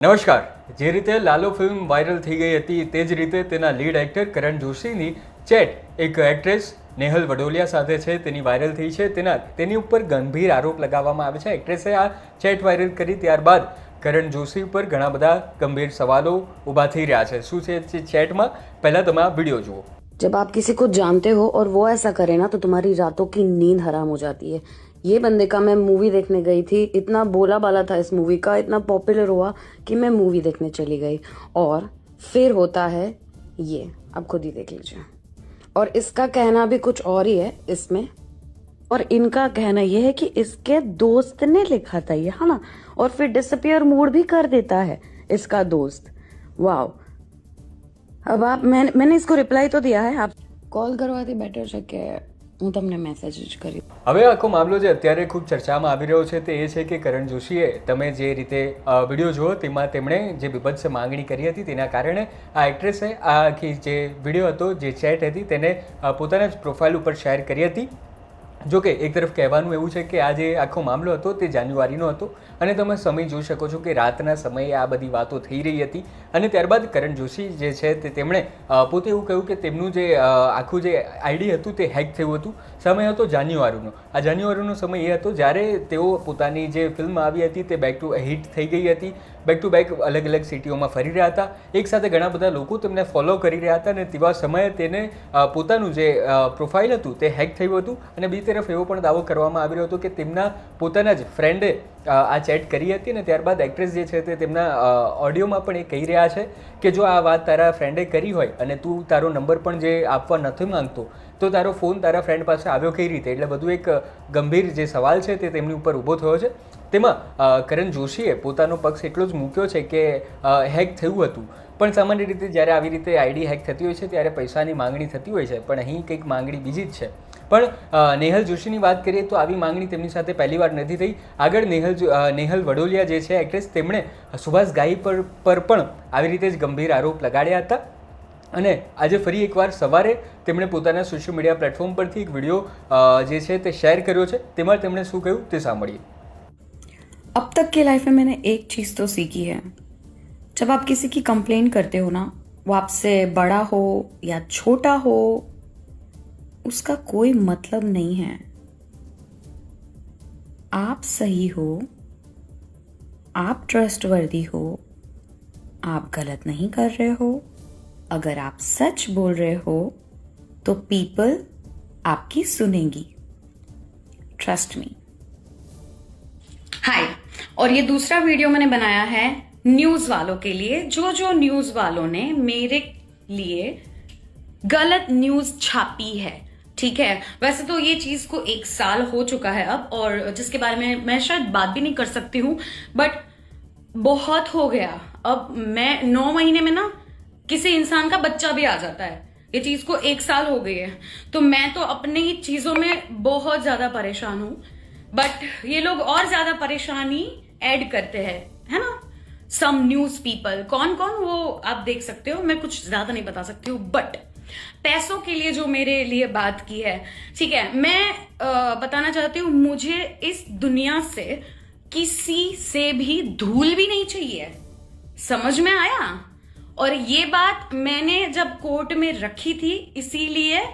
નમસ્કાર. જે રીતે લાલો ફિલ્મ વાયરલ થઈ ગઈ હતી તે જ રીતે તેના લીડ એક્ટર કરણ જોશીની ચેટ એક એક્ટ્રેસ નેહલ વડોલિયા સાથે છે તેની વાયરલ થઈ છે. તેની ઉપર ગંભીર આરોપ લગાવવામાં આવે છે. એક્ટ્રેસે આ ચેટ વાયરલ કરી ત્યારબાદ કરણ જોશી ઉપર ઘણા બધા ગંભીર સવાલો ઊભા થઈ રહ્યા છે. શું છે ચેટમાં, પહેલાં તમે આ વિડીયો જુઓ. जब आप किसी को जानते हो और वो ऐसा करे ना तो तुम्हारी रातों की नींद हराम हो जाती है. ये बंदे का मैं मूवी देखने गई थी, इतना बोला बाला था इस मूवी का, इतना पॉपुलर हुआ कि मैं मूवी देखने चली गई और फिर होता है ये, आप खुद ही देख लीजिए. और इसका कहना भी कुछ और ही है इसमें, और इनका कहना ये है कि इसके दोस्त ने लिखा था ये, है ना, और फिर डिसअपियर मूड भी कर देता है इसका दोस्त. वाह. अब आप मैंने इसको रिप्लाई तो दिया है, आप कॉल करवाથી બેટર છે કે હું તમને મેસેજ જ કરી. હવે આખો મામલો જે અત્યારે ખૂબ ચર્ચામાં આવી રહ્યો છે તે એ છે કે કરણ જોશીએ તમે જે રીતે વિડીયો જુઓ તેમાં તેમણે જે બીભત્સ માંગણી કરી હતી તેના કારણે આ એક્ટ્રેસે આ આખી જે વિડીયો હતો, જે ચેટ હતી, તેને પોતાના જ પ્રોફાઇલ ઉપર શેર કરી હતી. જો કે એક તરફ કહેવાનું એવું છે કે આ જે આખો મામલો હતો તે જાન્યુઆરીનો હતો અને તમે સમય જોઈ શકો છો કે રાતના સમયે આ બધી વાતો થઈ રહી હતી. અને ત્યારબાદ કરણ જોશી જે છે તેમણે પોતે એવું કહ્યું કે તેમનું જે આખું જે આઈડી હતું તે હેક થયું હતું. સમય હતો જાન્યુઆરીનો. આ જાન્યુઆરીનો સમય એ હતો જ્યારે તેઓ પોતાની જે ફિલ્મ આવી હતી તે બેક ટુ હિટ થઈ ગઈ હતી. બેક ટુ બેક અલગ અલગ સિટીઓમાં ફરી રહ્યા હતા. એકસાથે ઘણા બધા લોકો તેમને ફોલો કરી રહ્યા હતા અને તેવા સમયે તેને પોતાનું જે પ્રોફાઇલ હતું તે હેક થયું હતું. અને બીજી તરફ એવો પણ દાવો કરવામાં આવી રહ્યો હતો કે તેમના પોતાના જ ફ્રેન્ડે આ ચેટ કરી હતી અને ત્યારબાદ એક્ટ્રેસ જે છે તે તેમના ઓડિયોમાં પણ એ કહી રહ્યા છે કે જો આ વાત તારા ફ્રેન્ડે કરી હોય અને તું તારો નંબર પણ જે આપવા નથી માંગતો તો તારો ફોન તારા ફ્રેન્ડ પાસે આવ્યો કઈ રીતે. એટલે બધું એક ગંભીર જે સવાલ છે તે તેમની ઉપર ઊભો થયો છે. તેમાં કરણ જોશીએ પોતાનો પક્ષ એટલો જ મૂક્યો છે કે હેક થયું હતું, પણ સામાન્ય રીતે જ્યારે આવી રીતે આઈડી હેક થતી હોય છે ત્યારે પૈસાની માંગણી થતી હોય છે, પણ અહીં કંઈક માંગણી બીજી જ છે. પણ નેહલ જોશીની વાત કરીએ તો આવી માંગણી તેમની સાથે પહેલીવાર નથી થઈ. આગળ નેહલ વડોલિયા જે છે એક્ટ્રેસ, તેમણે સુભાષ ઘાઈ પર પણ આવી રીતે જ ગંભીર આરોપ લગાડ્યા હતા. અને આજે ફરી એકવાર સવારે તેમણે પોતાના સોશિયલ મીડિયા પ્લેટફોર્મ પરથી એક વિડીયો જે છે તે શેર કર્યો છે. તેમાં તેમણે શું કહ્યું તે સાંભળીએ. अब तक की लाइफ में मैंने एक चीज़ तो सीखी है, जब आप किसी की कंप्लेन करते हो ना, वो आपसे बड़ा हो या छोटा हो, उसका कोई मतलब नहीं है. आप सही हो, आप ट्रस्टवर्दी हो, आप गलत नहीं कर रहे हो, अगर आप सच बोल रहे हो तो पीपल आपकी सुनेगी. Trust me. हाय. और ये दूसरा वीडियो मैंने बनाया है न्यूज वालों के लिए, जो न्यूज वालों ने मेरे लिए गलत न्यूज छापी है. ठीक है, वैसे तो ये चीज को 1 साल हो चुका है अब, और जिसके बारे में मैं शायद बात भी नहीं कर सकती हूँ, बट बहुत हो गया. अब मैं 9 महीने में ना किसी इंसान का बच्चा भी आ जाता है. ये चीज को 1 साल हो गई है, तो मैं तो अपनी ही चीजों में बहुत ज्यादा परेशान हूं. बट ये लोग और ज्यादा परेशानी ऐड करते हैं, है ना. सम न्यूज पीपल, कौन कौन वो आप देख सकते हो, मैं कुछ ज्यादा नहीं बता सकती हूँ. बट पैसों के लिए जो मेरे लिए बात की है, ठीक है, मैं बताना चाहती हूँ, मुझे इस दुनिया से किसी से भी धूल भी नहीं चाहिए. समझ में आया. और ये बात मैंने जब कोर्ट में रखी थी, इसीलिए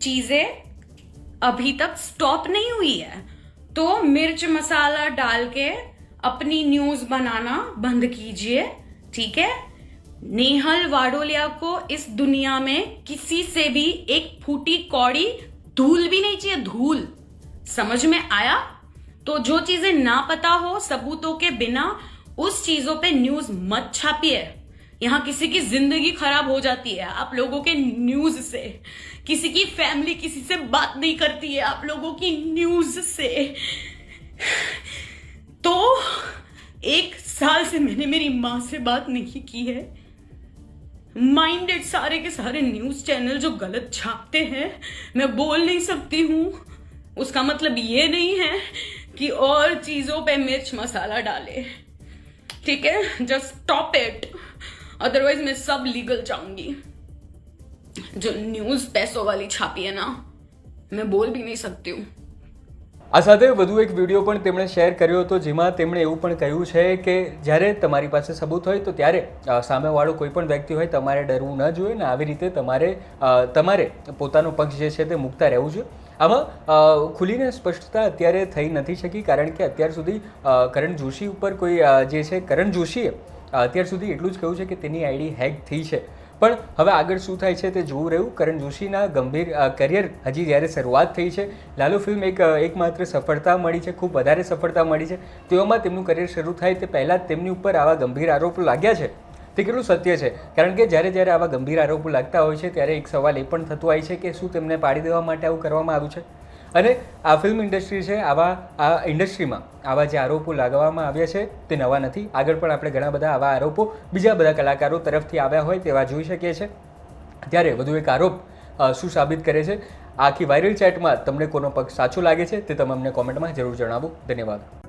चीजें अभी तक स्टॉप नहीं हुई है. तो मिर्च मसाला डाल के अपनी न्यूज बनाना बंद कीजिए, ठीक है. नेहल वाडोलिया को इस दुनिया में किसी से भी एक फूटी कौड़ी धूल भी नहीं चाहिए, धूल. समझ में आया. तो जो चीजें ना पता हो, सबूतों के बिना उस चीजों पे न्यूज मत छापिए. यहाँ किसी की जिंदगी खराब हो जाती है आप लोगों के न्यूज से. किसी की फैमिली किसी से बात नहीं करती है आप लोगों की न्यूज से. तो 1 साल से मैंने मेरी मां से बात नहीं की है. माइंडेड सारे के सारे न्यूज चैनल जो गलत छापते हैं, मैं बोल नहीं सकती हूं. उसका मतलब ये नहीं है कि और चीजों पे मिर्च मसाला डाले, ठीक है. जस्ट स्टॉप इट, अदरवाइज मैं सब लीगल जाऊंगी. जो न्यूज पैसों वाली छापी है ना, मैं बोल भी नहीं सकती हूँ. આ સાથે વધુ એક વિડીયો પણ તેમણે શેર કર્યો હતો, જેમાં તેમણે એવું પણ કહ્યું છે કે જ્યારે તમારી પાસે સબૂત હોય તો ત્યારે સામેવાળો કોઈ પણ વ્યક્તિ હોય તમારે ડરવું ન જોઈએ ને આવી રીતે તમારે પોતાનો પક્ષ જે છે તે મૂકતા રહેવું જોઈએ. આમાં ખુલીને સ્પષ્ટતા અત્યારે થઈ નથી શકી, કારણ કે અત્યાર સુધી કરણ જોશી ઉપર કોઈ જે છે કરણ જોશીએ અત્યાર સુધી એટલું જ કહ્યું છે કે તેની આઈડી હેક થઈ છે. પણ હવે આગળ શું થાય છે તે જોવું રહ્યું. કરણ જોશીના ગંભીર કરિયર હજી જ્યારે શરૂઆત થઈ છે, લાલુ ફિલ્મ એકમાત્ર સફળતા મળી છે, ખૂબ વધારે સફળતા મળી છે, તેવામાં તેમનું કરિયર શરૂ થાય તે પહેલાં જ તેમની ઉપર આવા ગંભીર આરોપો લાગ્યા છે તે કેટલું સત્ય છે. કારણ કે જ્યારે આવા ગંભીર આરોપો લાગતા હોય છે ત્યારે એક સવાલ એ પણ થતો હોય છે કે શું તેમને પાડી દેવા માટે આવું કરવામાં આવ્યું છે. અને આ ફિલ્મ ઇન્ડસ્ટ્રી છે, આ ઇન્ડસ્ટ્રીમાં આવા જે આરોપો લગાવવામાં આવ્યા છે તે નવા નથી. આગળ પણ આપણે ઘણા બધા આવા આરોપો બીજા બધા કલાકારો તરફથી આવ્યા હોય તેવા જોઈ શકીએ છીએ. ત્યારે વધુ એક આરોપ શું સાબિત કરે છે, આખી વાયરલ ચેટમાં તમને કોનો પક્ષ સાચો લાગે છે તે તમે અમને કોમેન્ટમાં જરૂર જણાવો. ધન્યવાદ.